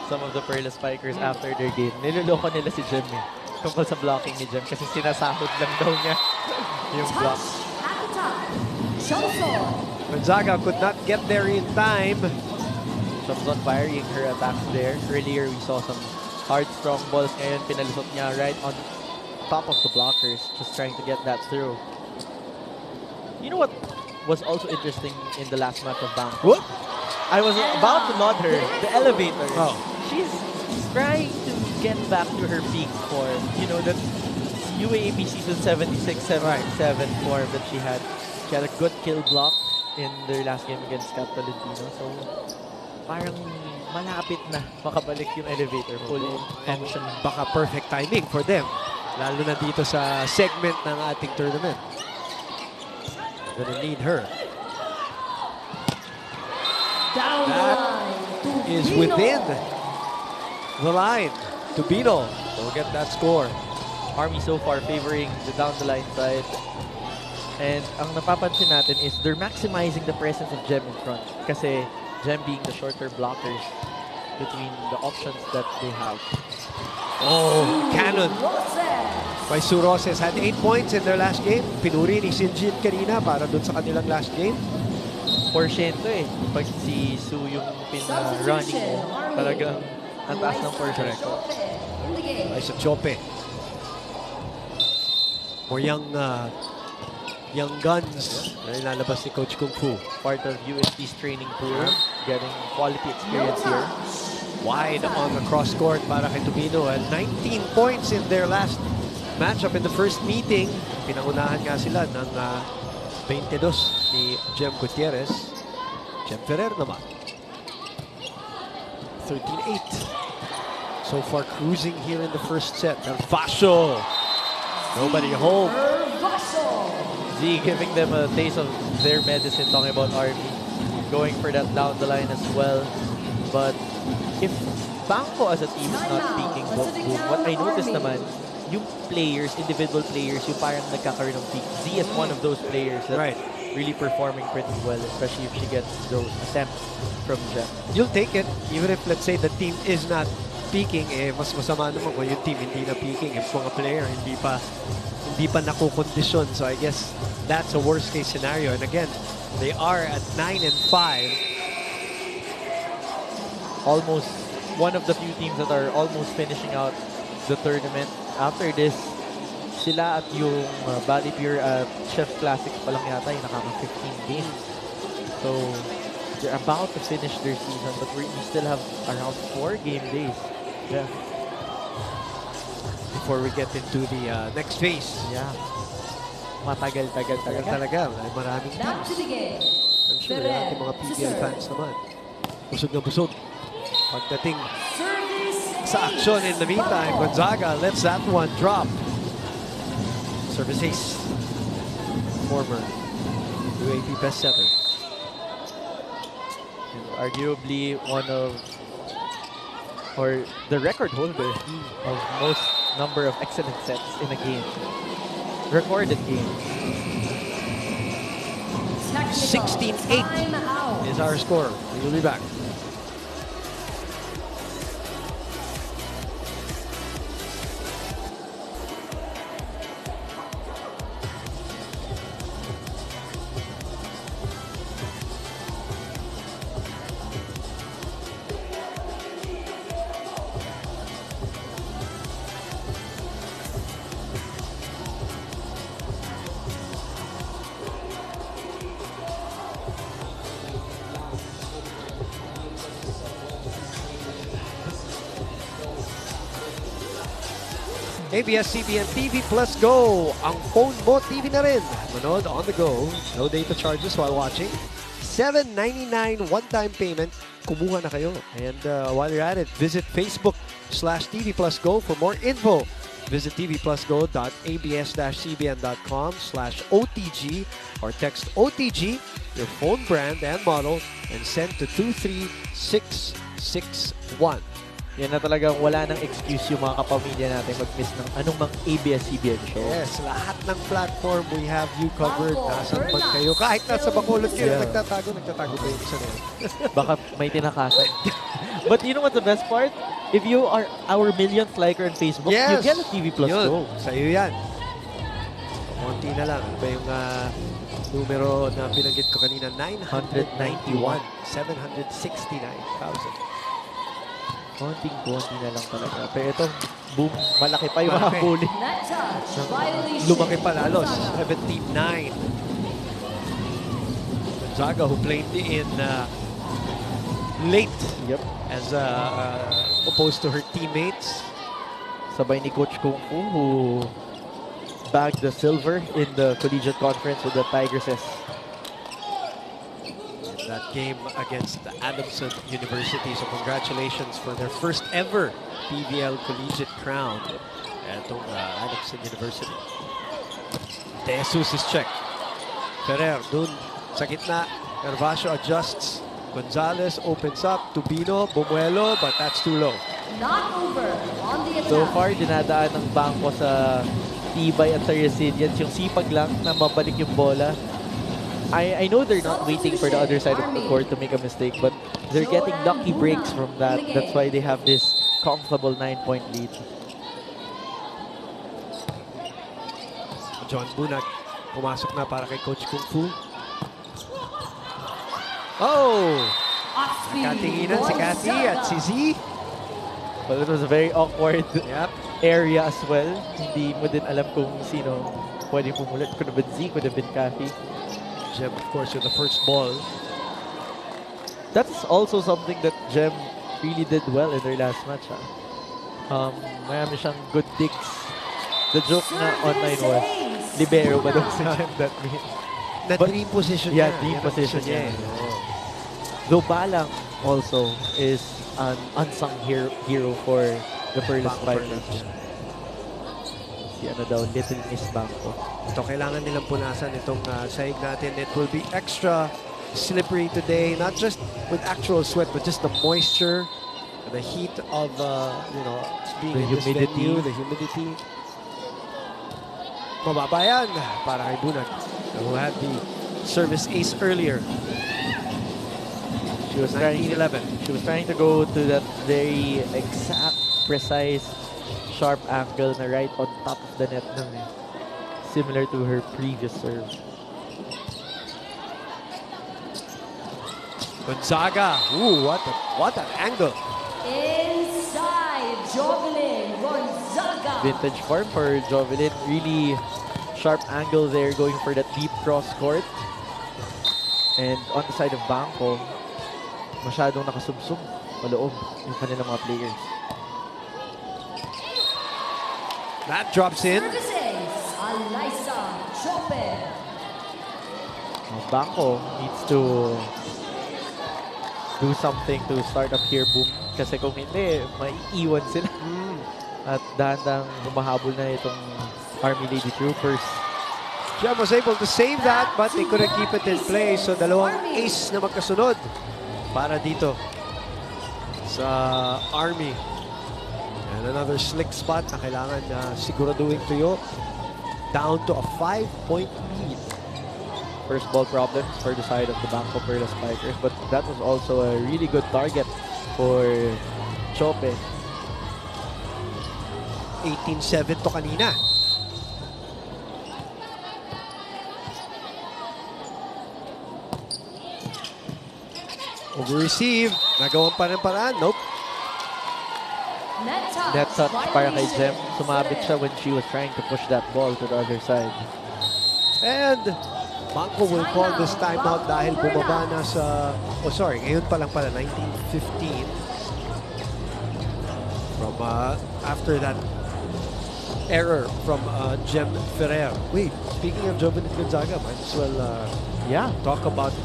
Speaker 2: some of the Perlas Spikers after their game. Niloloko nila si Jem eh. Tungkol sa blocking ni Jem kasi sinasahod lang daw niya yung block.
Speaker 5: Touch at the top, Johnson.
Speaker 1: Gonzaga could not get there in time.
Speaker 2: Shamson firing her attacks there. Earlier we saw some hard strong balls. Ngayon pinalusot niya right on top of the blockers, just trying to get that through. You know what was also interesting in the last match of BanKo?
Speaker 1: Whoop.
Speaker 2: I was about to nod her, the elevator.
Speaker 1: Oh.
Speaker 2: She's trying to get back to her peak form. You know, that UAAP season 76-77 form that she had. She had a good kill block in their last game against Cap Tolentino. So, parang malapit na makabalik yung elevator. Full function.
Speaker 1: Baka perfect timing for them. Lalo na dito sa segment ng ating tournament. We're gonna need her.
Speaker 5: Down the
Speaker 1: That
Speaker 5: line.
Speaker 1: is
Speaker 5: Tubino.
Speaker 1: within the line. Tubino will get that score.
Speaker 2: Army so far favoring the down the line side. And ang napapansin natin is they're maximizing the presence of Gem in front. Kasi Gem being the shorter blockers between the options that they have.
Speaker 1: Oh, cannon
Speaker 5: Roses.
Speaker 1: by Suroses. Had 8 points in their last game. Pinuri ni Sinjin kanina para dun sa kanilang last game.
Speaker 2: Porsyento eh. Pag si Su yung pina-running mo, talagang ang taas ng porsyento.
Speaker 5: In the game.
Speaker 1: Ay sa Chope. More young guns na ilalabas ni Coach Kung Fu.
Speaker 2: Part of UST's training pool, getting quality experience here.
Speaker 1: Wide on the cross court para kay Tubino. And 19 points in their last matchup in the first meeting. Pinangunahan nga sila ng 22 ni Jem Gutierrez. Jem Ferrer naman. 13-8. So far cruising here in the first set. Vasho. Nobody home.
Speaker 2: Z giving them a taste of their medicine, talking about Army. Going for that down the line as well. But if BanKo as a team is not peaking, what I noticed naman, yung players, individual players, yung parang nagkakaroon ng peak. Z is one of those players that's really performing pretty well, especially if she gets those attempts from Jem.
Speaker 1: You'll take it, even if, let's say, the team is not peaking, mas masama naman kung yung team hindi na peaking. Yung mga player hindi pa nakukondisyon. So I guess that's a worst case scenario. And again, they are at 9-5.
Speaker 2: Almost one of the few teams that are almost finishing out the tournament. After this, sila at yung Body Pure at Chef Classics pa lang yata yung nakaka-15 games. So, they're about to finish their season, but we still have around 4 game days. Yeah.
Speaker 1: Before we get into the next phase.
Speaker 2: Yeah. Matagal-tagal
Speaker 1: Talaga, maraming
Speaker 5: Back to
Speaker 1: teams.
Speaker 5: the game.
Speaker 1: I'm sure ating mga PBL fans naman. Busog na busog. Pagdating
Speaker 5: Service
Speaker 1: sa action in the meantime, Gonzaga lets that one drop. Service ace. Former UAP best setter.
Speaker 2: And arguably one of, or the record holder of most number of excellent sets in a game. Recorded game.
Speaker 5: technical
Speaker 1: 16-8
Speaker 5: timeout.
Speaker 1: is our score. We'll be back. ABS-CBN TV Plus Go. Ang phone mo, TV na rin. Manood on the go. No data charges while watching. $7.99 one-time payment. Kumuha na kayo. And while you're at it, visit Facebook/TV Plus Go for more info. Visit tvplusgo.abs-cbn.com/OTG or text OTG, your phone brand and model, and send to 23661.
Speaker 2: Yan na talagang wala nang excuse yung mga kapamilya natin mag-miss ng anumang ABS-CBN show.
Speaker 1: Yes, lahat ng platform we have you covered.
Speaker 5: BanKo
Speaker 1: Nasaan man
Speaker 5: Perlas,
Speaker 1: kayo. Kahit nasa Bacolod kayo,
Speaker 2: Yeah.
Speaker 1: nagtatago ba yung isa na yun?
Speaker 2: Baka may tinakasan. But you know what's the best part? If you are our millionth liker on Facebook, you get a TV Plus Go.
Speaker 1: Sa'yo yan. Konti na lang. Ano ba yung numero na binanggit ko kanina? 991. 769,000.
Speaker 2: Konting-konti na lang talaga. Pero ito, boom, malaki pa yung
Speaker 1: Malaki.
Speaker 2: habulin.
Speaker 5: Net touch violation.
Speaker 1: Lumaki pa lalo.
Speaker 5: Gonzaga.
Speaker 1: 17-9. Gonzaga, who played in late
Speaker 2: Yep.
Speaker 1: as opposed to her teammates.
Speaker 2: Sabay ni Coach Kung Fu, who bagged the silver in the collegiate conference with the Tigresses.
Speaker 1: That game against Adamson University. So congratulations for their first ever PBL collegiate crown. Itong Adamson University. De Jesus is check. Ferrer dun sa gitna. Gervasio adjusts. Gonzalez opens up. Tubino, Bumuelo, but that's too low.
Speaker 5: Not over on the attack.
Speaker 2: So far, dinadaan ng BanKo sa tibay at sa resilience. Yung sipag lang na mabalik yung bola. I know they're not waiting for the other side of the court to make a mistake, but they're getting lucky breaks from that. That's why they have this comfortable 9-point lead.
Speaker 1: John Bunag pumasok na para kay Coach Kung Fu. Oh!
Speaker 5: Off-speed.
Speaker 1: Katinginan si Cathy at si Z.
Speaker 2: Well, it was a very awkward
Speaker 1: Yep.
Speaker 2: area as well. Hindi mo din alam kung sino pwede pumulit. Could have been Z, could have been Cathy.
Speaker 1: Jem, of course, with the first ball.
Speaker 2: That's also something that Gem really did well in their last match. Mayroon siyang good digs. The joke na online was, libero ba daw si Gem that mean?
Speaker 1: Na
Speaker 2: But-
Speaker 1: dream position
Speaker 2: Yeah,
Speaker 1: niya.
Speaker 2: dream
Speaker 1: Yan ang
Speaker 2: position
Speaker 1: gusto
Speaker 2: niya.
Speaker 1: eh.
Speaker 2: Though Balang also is an unsung hero for the Perlas
Speaker 1: BanKo
Speaker 2: Fighters.
Speaker 1: Perlas.
Speaker 2: Si ano daw, Little Miss BanKo.
Speaker 1: Ito, kailangan nilang punasan itong sahig natin. It will be extra slippery today, not just with actual sweat, but just the moisture, the heat of, being
Speaker 2: The
Speaker 1: in this
Speaker 2: humidity.
Speaker 1: venue, the humidity. Mababa yan para kay Bunag, who had the service ace earlier.
Speaker 2: She was trying
Speaker 1: 1911.
Speaker 2: She was trying to go to that very exact, precise, sharp angle na right on top of the net na similar to her previous serve.
Speaker 1: Gonzaga. Ooh, what an angle.
Speaker 5: Inside, Jovelyn Gonzaga.
Speaker 2: Vintage form for Jovelyn. Really sharp angle there, going for that deep cross court. And on the side of BanKo, masyadong nakasubsub paloob yung kanilang mga players.
Speaker 1: That drops in.
Speaker 5: Services, Alyssa Chopin.
Speaker 2: BanKo needs to do something to start up here, Boom. Kasi kung hindi, maiiwan sila. At dahan-dahang humahabol na itong Army Lady Troopers.
Speaker 1: Jem was able to save that, but they couldn't keep it in play. So dalawang ace na magkasunod para dito sa Army. And another slick spot na kailangan na siguraduhin tuyo. Down to a 5-point lead.
Speaker 2: First ball problems for the side of the BanKo Perlas Spikers, but that was also a really good target for Chope.
Speaker 1: 18-7 to kanina. Over-receive. Nagawan pa rin paraan. Nope.
Speaker 2: Net touch para kay Jem. Sumabit siya when she was trying to push that ball to the other side.
Speaker 1: And BanKo will call this timeout dahil bumaba na sa... Oh, sorry. Ngayon pa lang pala, 19-15. From after that error from Jem Ferrer. Wait, speaking of Jovelyn Gonzaga, might as well talk about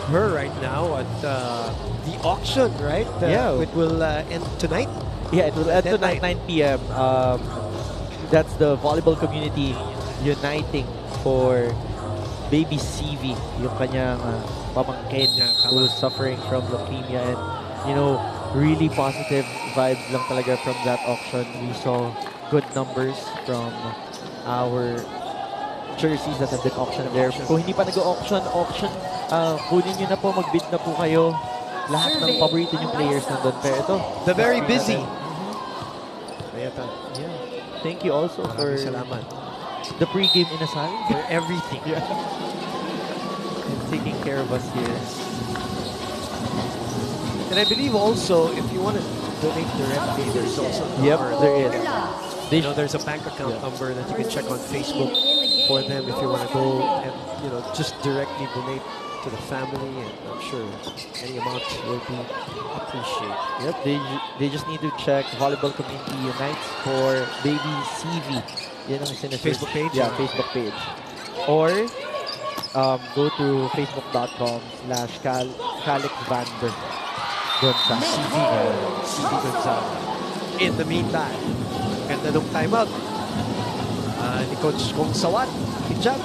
Speaker 1: her right now at the auction, right? It will end tonight.
Speaker 2: Yeah, it will end tonight, 9 p.m. That's the volleyball community uniting for baby CV, yung kanyang pamangkin who's suffering from leukemia. And, you know, really positive vibes lang talaga from that auction. We saw good numbers from our jerseys that have been auctioned there. Kung hindi pa nag-auction, kunin nyo na po, mag-bid na po kayo. Lahat ng paborito yung players nandun. Pero ito,
Speaker 1: the very busy.
Speaker 2: Yeah. Thank you also for the pre-game inasal.
Speaker 1: For everything.
Speaker 2: And taking care of us here.
Speaker 1: And I believe also, if you want to donate directly, there's also a number.
Speaker 2: There is.
Speaker 1: You know, there's a bank account number that you can check on Facebook for them if you want to go and, you know, just directly donate to the family, and I'm sure any amount will be appreciated.
Speaker 2: Yep, they just need to check Volleyball Community Unites for Baby CV. Yan ang
Speaker 1: Facebook page?
Speaker 2: Yeah, Facebook page. Or go to facebook.com/CalixVander.
Speaker 1: CV Gonzaga. In the meantime, ganda nung timeout ni Coach Kong Sawat. Good job.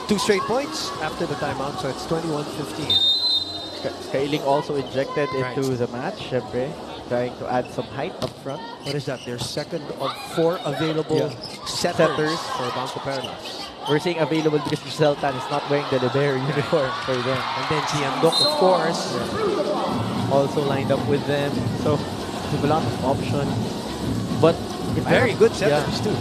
Speaker 1: 2 straight points after the timeout, so it's 21-15.
Speaker 2: Kailing also injected into the match, syempre, trying to add some height up front.
Speaker 1: What is that? Their second of 4 available setters for BanKo Perlas.
Speaker 2: We're saying available because Giselle Tan is not wearing the libero uniform for them.
Speaker 1: And then Jiandok, of course,
Speaker 2: also lined up with them. So, there's a lot of options. But
Speaker 1: very good setters too.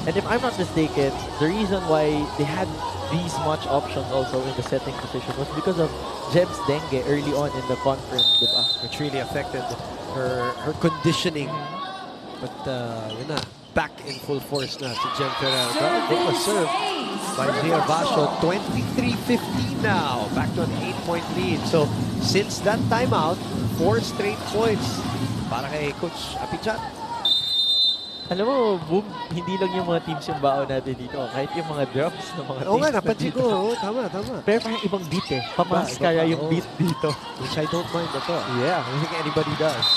Speaker 2: And if I'm not mistaken, the reason why they had these much options also in the setting position was because of Jem's dengue early on in the conference, diba?
Speaker 1: Which really affected her conditioning. But yun na, back in full force na si Jem Ferrer. It was served by Zia Vasho. 23-15 now. Back to an 8-point lead. So since that timeout, 4 straight points para kay Coach Apichat.
Speaker 2: Alam mo, Boom, hindi lang yung mga teams yung baon natin dito. Kahit yung mga drops ng mga
Speaker 1: Oo
Speaker 2: teams
Speaker 1: nga, napansin ko. Tama.
Speaker 2: Pero parang ibang beat eh. Pamaskara yung beat dito.
Speaker 1: Which I don't mind at all.
Speaker 2: Yeah.
Speaker 1: I don't think anybody does.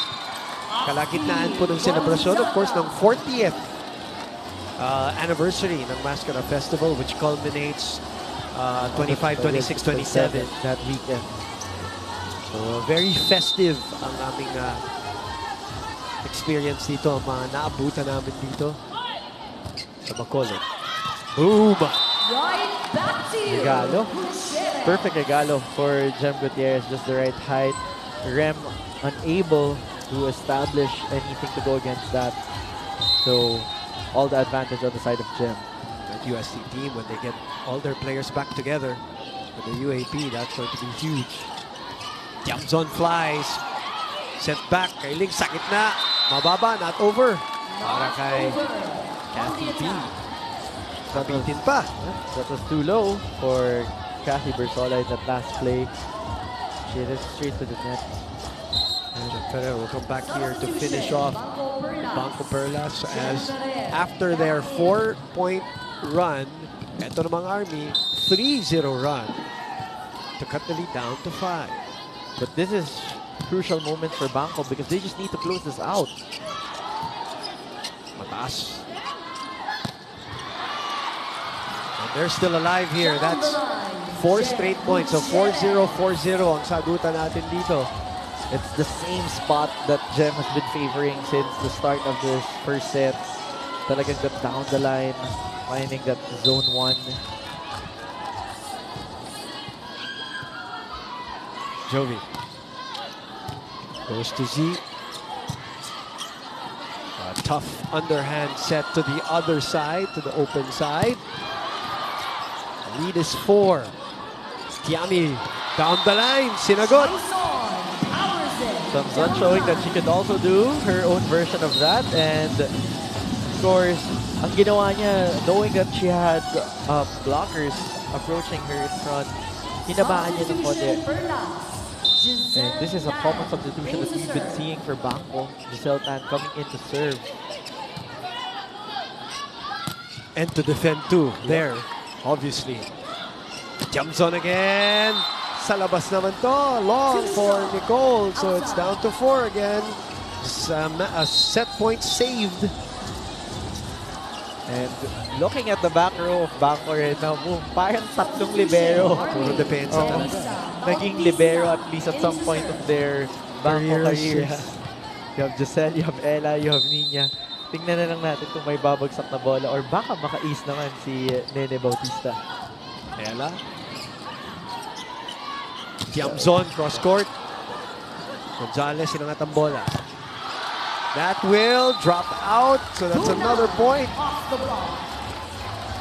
Speaker 1: Kalagitnaan po ng selebrasyon, of course, ng 40th anniversary ng Mascara Festival, which culminates 25, 26, 27
Speaker 2: that weekend.
Speaker 1: So, very festive ang aming experience dito, ang mga naabutan namin dito sa Bacolod. Boom!
Speaker 5: Right back to you.
Speaker 2: Regalo.
Speaker 5: Gutierrez.
Speaker 2: Perfect regalo for Jem Gutierrez, just the right height. Rem unable to establish anything to go against that. So all the advantage on the side of Jem.
Speaker 1: That USC team, when they get all their players back together with the UAP, that's going to be huge. Jumps on flies. Set back. Kay Ling sa gitna. Mababa, not over. Para kay Kathy P. Kapitin pa.
Speaker 2: That was too low for Kathy Bersola in that last play. She hit it straight to the net.
Speaker 1: And Ferrer will come back here to finish off BanKo Perlas as after their 4-point run, eto namang Army, 3-0 run to cut the lead down to 5.
Speaker 2: But this is crucial moment for BanKo because they just need to close this out.
Speaker 1: Mataas. And they're still alive here. That's 4 straight points. So 4-0, 4-0 ang sagutan natin dito.
Speaker 2: It's the same spot that Jem has been favoring since the start of this first set. Talagang got down the line, finding that zone 1.
Speaker 1: Jovi goes to Z. A tough underhand set to the other side, to the open side. The lead is 4. Tiami down the line, sinagot.
Speaker 2: Samson showing that she could also do her own version of that, and of course, ang ginawa niya, knowing that she had blockers approaching her in front, hinabaan niya ng konti. And this is a common substitution that we've been seeing for BanKo. Giselle Tan coming in to serve.
Speaker 1: And to defend too, there, obviously. Jumps on again. Sa labas naman to, long for Nicole. So it's down to 4 again. A set point saved.
Speaker 2: And looking at the back row of BanKo right now, boom, parang tatlong libero.
Speaker 1: Puro depensa talaga.
Speaker 2: Naging libero at least at some point of their BanKo careers.
Speaker 1: Yeah.
Speaker 2: You have Giselle, you have Ella, you have Nina. Tingnan na lang natin kung may babagsak na bola or baka maka-ace naman si Nene Bautista.
Speaker 1: Ella. Jump zone, cross court. Gonzalez, sinangat ang bola. That will drop out, so that's another point.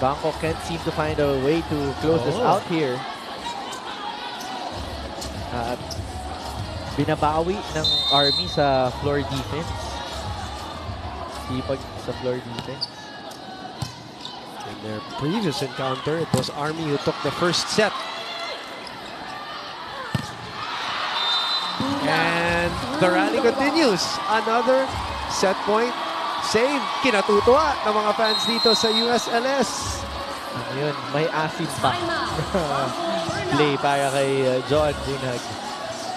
Speaker 2: BanKo can't seem to find a way to close this out here. At binabawi ng Army sa floor defense. Sipag sa floor defense.
Speaker 1: In their previous encounter, it was Army who took the first set. And the rally continues. Another set point save. Kinatutuwa ng mga fans dito sa USLS.
Speaker 2: Ano yun? May acid pa. Play para kay Joan Bunag.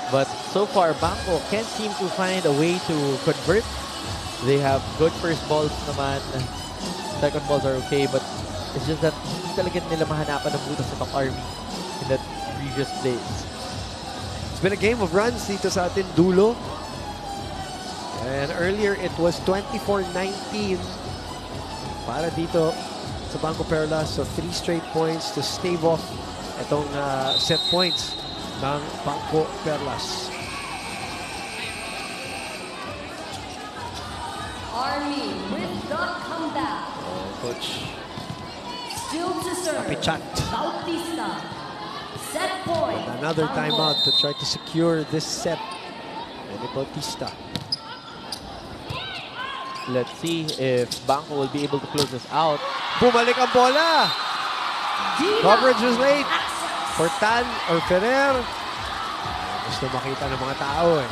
Speaker 2: But so far, BanKo can't seem to find a way to convert. They have good first balls naman. Second balls are okay, but it's just that hindi talaga nila mahanapan ng butas sa Army in that previous plays.
Speaker 1: It's been a game of runs dito sa atin dulo. And earlier it was 24-19 para dito sa BanKo Perlas. So 3 straight points to stave off itong set points ng BanKo Perlas.
Speaker 5: Army with the comeback.
Speaker 1: Coach
Speaker 5: Still to serve.
Speaker 1: Kapichat.
Speaker 5: Bautista. Set point.
Speaker 1: Another
Speaker 5: BanKo.
Speaker 1: timeout to try to secure this set. Nene Bautista.
Speaker 2: Let's see if BanKo will be able to close this out.
Speaker 1: Bumalik ang bola.
Speaker 5: Dina.
Speaker 1: Coverage was late.
Speaker 5: Access.
Speaker 1: For Tan or Ferrer. Gusto makita ng mga tao eh.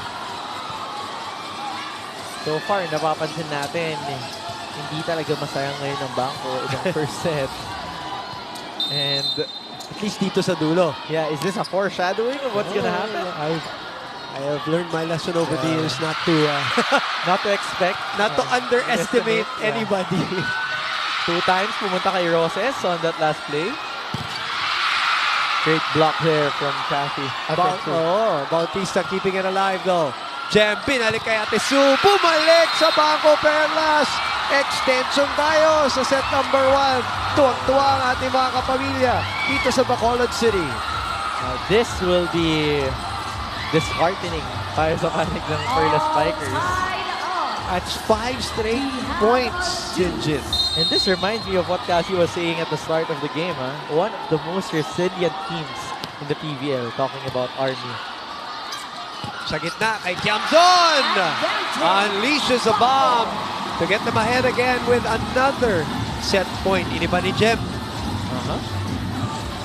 Speaker 2: So far, napapansin natin, hindi talaga masayang ngayon ng BanKo in the first set. And
Speaker 1: At least dito sa dulo.
Speaker 2: yeah, is this a foreshadowing of what's gonna happen?
Speaker 1: I have learned my lesson over the years not to
Speaker 2: Not to expect.
Speaker 1: underestimate
Speaker 2: Yeah.
Speaker 1: anybody.
Speaker 2: 2 times pumunta kay Roses on that last play. Great block there from Kathy.
Speaker 1: Bautista keeping it alive though. Jem, pinalik kay Ate Sue. Bumalik sa BanKo Perlas. Extension tayo sa set number 1. Tuwang-tuwa ang ating mga kapamilya dito sa Bacolod City.
Speaker 2: This will be disheartening para sa kanig ng Perlas Spikers.
Speaker 1: That's 5 straight points, Jinjin.
Speaker 2: And this reminds me of what Cassie was saying at the start of the game. One of the most resilient teams in the PVL, talking about Army.
Speaker 1: Sa gitna kay Kiamzon! Unleashes a bomb to get them ahead again with another set point. Iniba ni Jem.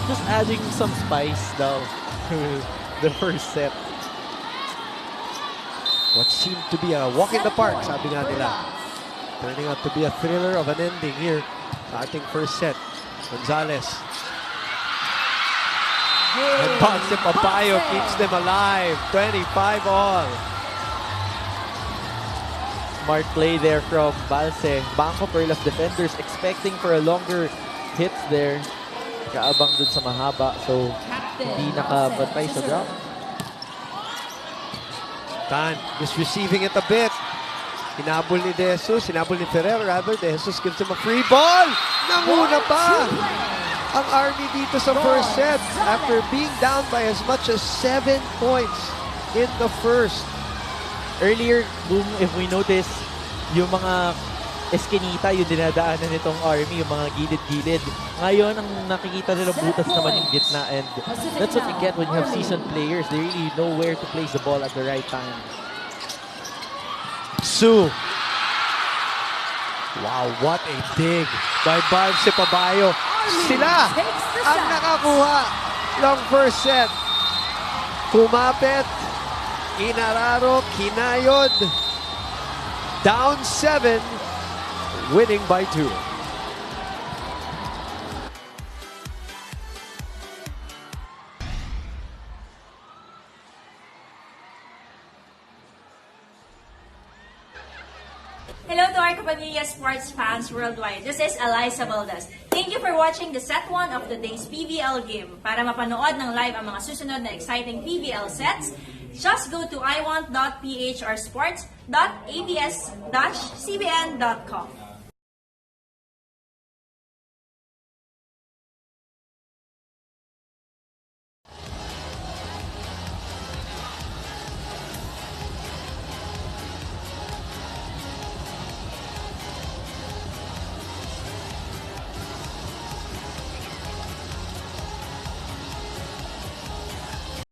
Speaker 2: Just adding some spice daw to the first set.
Speaker 1: What seemed to be a walk in the park, sabi nga nila. Turning out to be a thriller of an ending here sa ating first set. Gonzalez. And Ponce Papayo keeps them alive. 25 all.
Speaker 2: Smart play there from Balse. BanKo Perlas defenders expecting for a longer hits there. Kaabang dun sa mahaba. So, hindi nakabantay sa drop.
Speaker 1: Tan just receiving it a bit. Hinabol ni De Jesus, hinabol ni Ferrer rather. De Jesus gives him a free ball. Nanguna pa ang Army dito sa first set after being down by as much as 7 points in the first.
Speaker 2: Earlier, Boom, if we notice, yung mga eskinita, yung dinadaanan nitong Army, yung mga gilid-gilid. Ngayon, ang nakikita nila butas naman yung gitna, and that's what you get when you have seasoned players. They really know where to place the ball at the right time.
Speaker 1: Su. Wow, what a dig by Ponce Papayo. Sila ang nakakuha ng first set. Kumapit, inararo, kinayod. Down 7, winning by 2.
Speaker 6: Hello to our Kapamilya sports fans worldwide. This is Eliza Valdez. Thank you for watching the set 1 of today's PVL game. Para mapanood ng live ang mga susunod na exciting PVL sets, just go to iWant.ph or sports.abs-CBN.com.